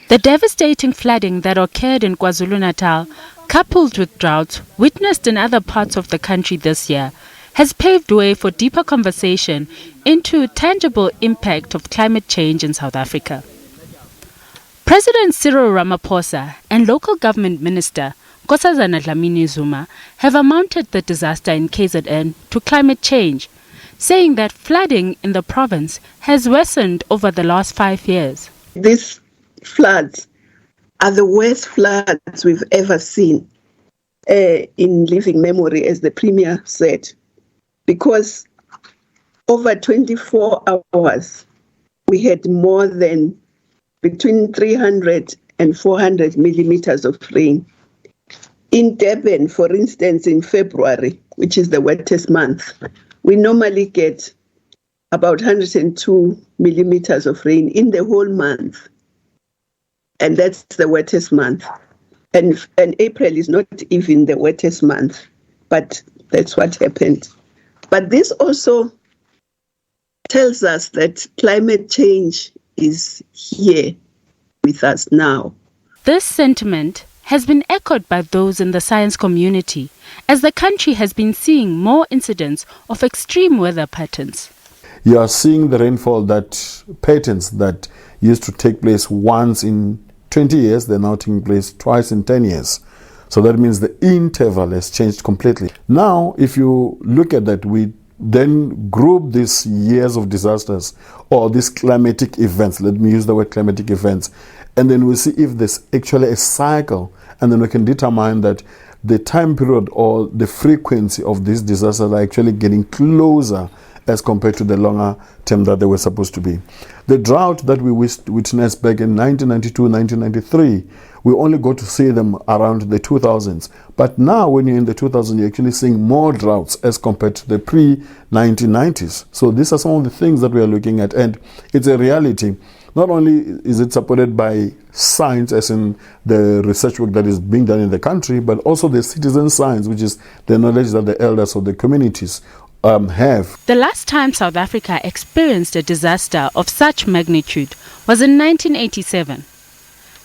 The devastating flooding that occurred in KwaZulu-Natal, coupled with droughts witnessed in other parts of the country this year, has paved way for deeper conversation into tangible impact of climate change in South Africa. President Cyril Ramaphosa and local government minister Nkosazana Dlamini-Zuma have amounted the disaster in KZN to climate change, saying that flooding in the province has worsened over the last 5 years. These floods are the worst floods we've ever seen in living memory, as the Premier said, because over 24 hours, we had more than between 300 and 400 millimeters of rain. In Durban, for instance, in February, which is the wettest month, we normally get about 102 millimeters of rain in the whole month. And that's the wettest month. And April is not even the wettest month, but that's what happened. But this also tells us that climate change is here with us now. This sentiment has been echoed by those in the science community, as the country has been seeing more incidents of extreme weather patterns. You are seeing the rainfall patterns that used to take place once in 20 years, they're now taking place twice in 10 years. So that means the interval has changed completely. Now, if you look at that, we then group these years of disasters or these climatic events, let me use the word climatic events, and then we'll see if there's actually a cycle, and then we can determine that the time period or the frequency of these disasters are actually getting closer as compared to the longer term that they were supposed to be. The drought that we witnessed back in 1992, 1993, we only got to see them around the 2000s. But now when you're in the 2000s, you're actually seeing more droughts as compared to the pre-1990s. So these are some of the things that we are looking at, and it's a reality. Not only is it supported by science, as in the research work that is being done in the country, but also the citizen science, which is the knowledge that the elders of the communities have. The last time South Africa experienced a disaster of such magnitude was in 1987.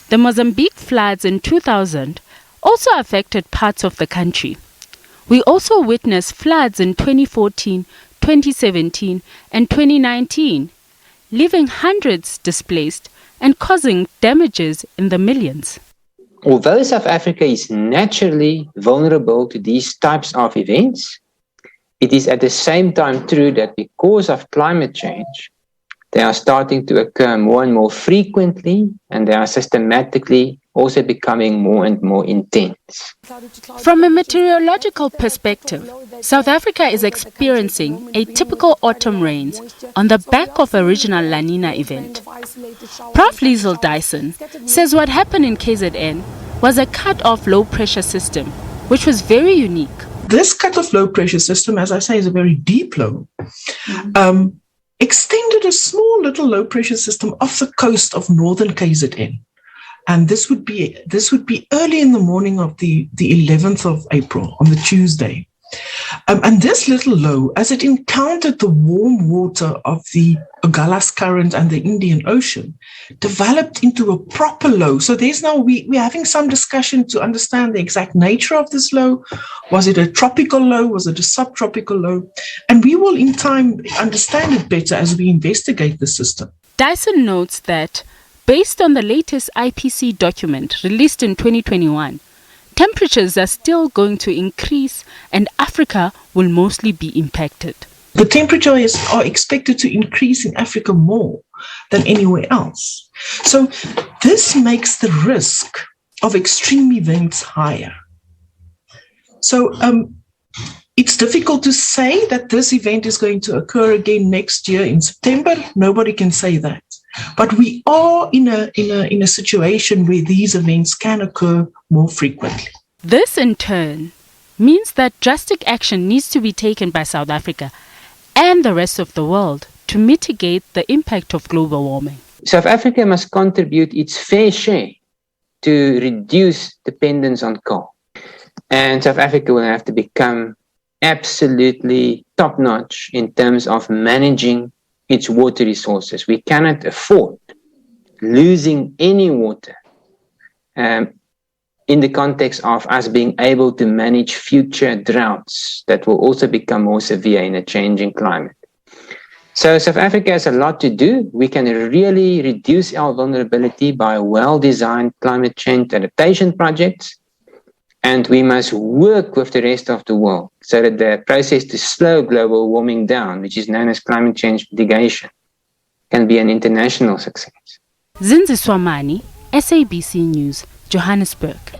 The Mozambique floods in 2000 also affected parts of the country. We also witnessed floods in 2014, 2017 and 2019, leaving hundreds displaced and causing damages in the millions. Although South Africa is naturally vulnerable to these types of events, it is at the same time true that because of climate change, they are starting to occur more and more frequently, and they are systematically also becoming more and more intense. From a meteorological perspective, South Africa is experiencing a typical autumn rains on the back of a regional La Nina event. Prof. Liesl Dyson says what happened in KZN was a cut-off low-pressure system, which was very unique. This cut-off low-pressure system, as I say, is a very deep low, extended a small little low-pressure system off the coast of northern KZN. And this would be early in the morning of the 11th of April, on the Tuesday. And this little low, as it encountered the warm water of the Agulhas Current and the Indian Ocean, developed into a proper low. So there's now, we're having some discussion to understand the exact nature of this low. Was it a tropical low? Was it a subtropical low? And we will in time understand it better as we investigate the system. Dyson notes that based on the latest IPC document released in 2021, temperatures are still going to increase and Africa will mostly be impacted. The temperatures are expected to increase in Africa more than anywhere else. So this makes the risk of extreme events higher. So it's difficult to say that this event is going to occur again next year in September. Nobody can say that. But we are in a situation where these events can occur more frequently. This, in turn, means that drastic action needs to be taken by South Africa and the rest of the world to mitigate the impact of global warming. South Africa must contribute its fair share to reduce dependence on coal. And South Africa will have to become absolutely top-notch in terms of managing its water resources. We cannot afford losing any water in the context of us being able to manage future droughts that will also become more severe in a changing climate. So South Africa has a lot to do. We can really reduce our vulnerability by well-designed climate change adaptation projects. And we must work with the rest of the world so that the process to slow global warming down, which is known as climate change mitigation, can be an international success. Zinzi Swamani, SABC News, Johannesburg.